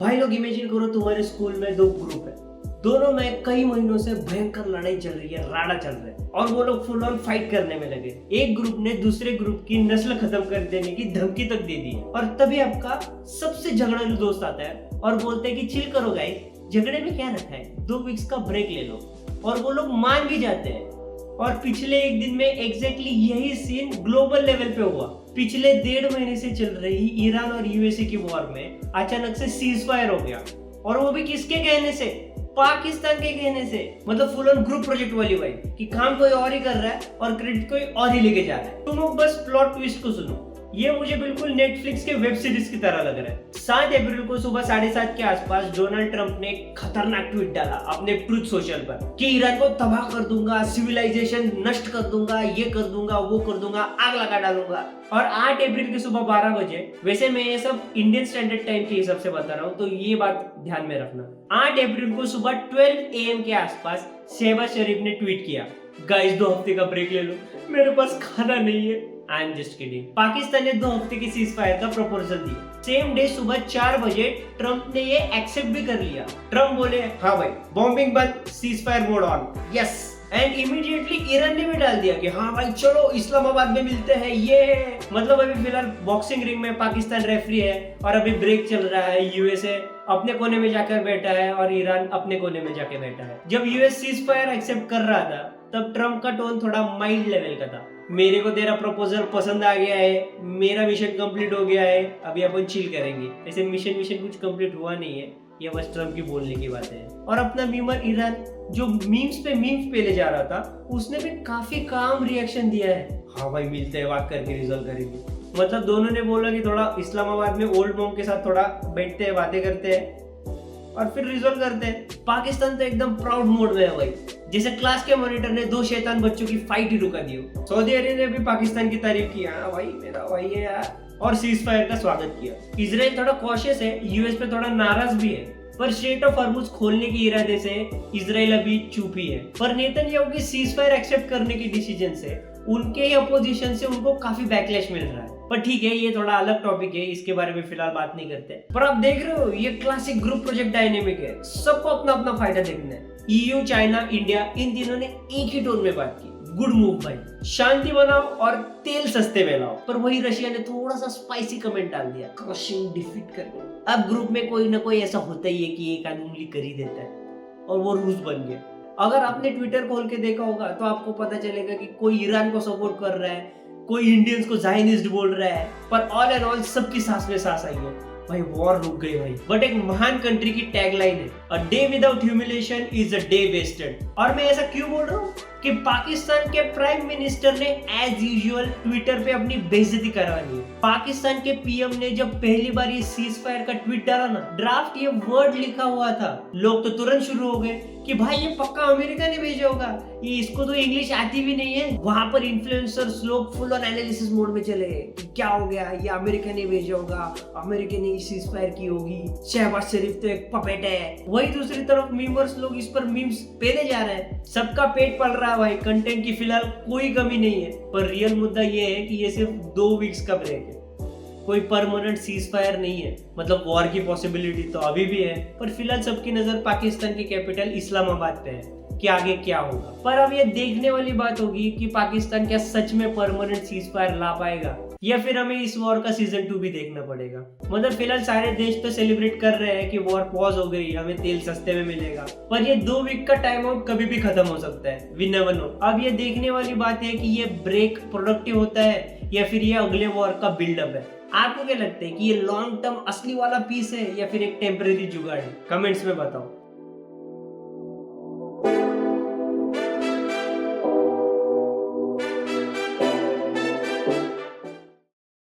भाई लोग इमेजिन करो तुम्हारे स्कूल में दो ग्रुप है, दोनों में कई महीनों से भयंकर लड़ाई चल रही है, राड़ा चल रहा है और वो लोग फुल ऑन फाइट करने में लगे। एक ग्रुप ने दूसरे ग्रुप की नस्ल खत्म कर देने की धमकी तक दे दी और तभी आपका सबसे झगड़ालू दोस्त आता है और बोलते हैं कि चिल करो गाइस, झगड़े में क्या रखा है, 2 वीक्स का ब्रेक ले लो। और वो लोग मान भी जाते हैं और पिछले एक दिन में एग्जैक्टली यही सीन ग्लोबल लेवल पे हुआ। पिछले 1.5 महीने से चल रही ईरान और यूएसए की वॉर में अचानक से सीज फायर हो गया और वो भी किसके कहने से, पाकिस्तान के कहने से। मतलब फुल ऑन ग्रुप प्रोजेक्ट वाली वाइब कि काम कोई और ही कर रहा है और क्रेडिट कोई और ही लेके जा रहा है। तुम लोग बस प्लॉट ट्विस्ट को सुनो, ये मुझे बिल्कुल नेटफ्लिक्स के वेब सीरीज की तरह लग रहा है। 7 अप्रैल को सुबह 7:30 के आसपास डोनाल्ड ट्रंप ने खतरनाक ट्वीट डाला अपने ट्रूथ सोशल पर कि ईरान को तबाह कर दूंगा, सिविलाइजेशन नष्ट कर दूंगा, ये कर दूंगा, वो कर दूंगा, आग लगा डालूंगा। और 8 अप्रैल की सुबह 12 बजे, वैसे मैं ये सब इंडियन स्टैंडर्ड टाइम के हिसाब से बता रहा हूँ तो ये बात ध्यान में रखना। 8 अप्रैल को सुबह 12 AM के आसपास शहबाज शरीफ ने ट्वीट किया, गाइस 2 हफ्ते का ब्रेक ले लो, मेरे पास खाना नहीं है। I am just kidding. Pakistan ने 2 हफ्ते की सीज फायर का प्रपोजल दिया। सेम डे सुबह 4 बजे ट्रंप ने ये एक्सेप्ट भी कर लिया। ट्रंप बोले, हाँ भाई बॉम्बिंग बंद, cease fire mode on, yes. And immediately Iran ने भी डाल दिया कि हाँ भाई चलो इस्लामाबाद में मिलते हैं। ये मतलब अभी फिलहाल बॉक्सिंग रिंग में पाकिस्तान रेफरी है और अभी ब्रेक चल रहा है। यूएसए अपने कोने में जाकर बैठा है और ईरान अपने कोने में जाके बैठा है। जब यूएस सीज फायर एक्सेप्ट कर रहा था तब ट्रंप का टोन थोड़ा माइल्ड लेवल का था। मेरे को तेरा प्रपोजल पसंद आ गया है, मेरा मिशन कंप्लीट हो गया है, अभी अपन चिल करेंगे। ऐसे मिशन कुछ कंप्लीट हुआ नहीं है, ये बस ट्रंप की बोलने की बात है। और अपना मीमर ईरान जो मीम्स पे ले जा रहा था, उसने भी काफी काम रिएक्शन दिया है। हाँ भाई मिलते हैं, बात करके रिजॉल्व करेंगे। मतलब दोनों ने बोला कि थोड़ा इस्लामाबाद में ओल्ड मॉम के साथ थोड़ा बैठते हैं, बातें करते हैं और फिर रिजॉल्व करते हैं। पाकिस्तान तो एकदम प्राउड मोड में है भाई, जैसे क्लास के मॉनिटर ने 2 शैतान बच्चों की फाइट ही रुका दी हो। सऊदी अरब ने भी पाकिस्तान की तारीफ की, हाँ भाई मेरा भाई है यार, और सीज फायर का स्वागत किया। इजराइल थोड़ा कॉशियस है, यूएस पे थोड़ा नाराज भी है, पर स्ट्रेट ऑफ हॉर्मुज खोलने के इरादे से इजराइल अभी चुप ही है। पर नेतन्याहू की सीज फायर एक्सेप्ट करने की डिसीजन से उनके ही अपोजिशन से उनको काफी बैकलैश मिल रहा है। पर ठीक है, ये थोड़ा अलग टॉपिक है, इसके बारे में फिलहाल बात नहीं करते। पर आप देख रहे हो ये क्लासिक ग्रुप प्रोजेक्ट डायनेमिक है, सबको अपना अपना फायदा देखना है। EU, चाइना, इंडिया, इन तीनों ने एक ही टोन में बात की, गुड मूव भाई, शांति बनाओ और तेल सस्ते में लाओ। पर वही रशिया ने थोड़ा सा स्पाइसी कमेंट डाल दिया, क्रशिंग डिफीट करके। अब ग्रुप में कोई ना कोई ऐसा होता ही है कि एक आदमी उंगली कर ही देता है और वो रूस बन गया। अगर आपने ट्विटर खोल के देखा होगा तो आपको पता चलेगा कि कोई ईरान को सपोर्ट कर रहा है, कोई इंडियंस को ज़ायनिस्ट बोल रहा है, पर ऑल एंड ऑल सबकी सांस में सांस आई है भाई, वॉर रुक गई भाई। बट एक महान कंट्री की टैगलाइन है, a day without humiliation is a day wasted. और मैं ऐसा क्यों बोल रहा हूँ कि पाकिस्तान के प्राइम मिनिस्टर ने एज यूजुअल ट्विटर पे अपनी बेइज्जती करवा ली। पाकिस्तान के पीएम ने जब पहली बार ये सीज फायर का ट्वीट डाला ना, ड्राफ्ट ये वर्ड लिखा हुआ था, लोग तो तुरंत शुरू हो गए कि भाई ये पक्का अमेरिका ने भेजा होगा, ये इसको तो इंग्लिश आती भी नहीं है। वहां पर इन्फ्लुएंसर्स लोग फुल ऑन एनालिसिस मोड में चले गए कि क्या हो गया, ये अमेरिका ने भेजा होगा, अमेरिका ने सीज फायर की होगी, शहबाज शरीफ तो एक पपेट है। वही दूसरी तरफ मीमर्स लोग इस पर मीम्स पेले जा रहे हैं, सबका पेट पल रहा है भाई, कंटेंट की फिलहाल कोई कमी नहीं है। पर रियल मुद्दा ये है कि ये सिर्फ 2 वीक्स का ब्रेक है, कोई परमानेंट सीज फायर नहीं है। मतलब वॉर की पॉसिबिलिटी तो अभी भी है, पर फिलहाल सबकी नजर पाकिस्तान की कैपिटल इस्लामाबाद पे है कि आगे क्या होगा। पर अब ये देखने वाली बात होगी कि पाकिस्तान क्या सच में परमानेंट सीज फायर ला पाएगा या फिर हमें इस वॉर का सीजन 2 भी देखना पड़ेगा। मतलब फिलहाल सारे देश तो सेलिब्रेट कर रहे हैं कि वॉर पॉज हो गई, हमें तेल सस्ते में मिलेगा, पर ये 2 वीक का टाइम आउट कभी भी खत्म हो सकता है, वी नेवर नो। अब ये देखने वाली बात है कि ये ब्रेक प्रोडक्टिव होता है या फिर ये अगले वॉर का बिल्डअप है। आपको क्या लगता है कि ये लॉन्ग टर्म असली वाला पीस है या फिर एक टेम्परेरी जुगाड़ है? कमेंट्स में बताओ।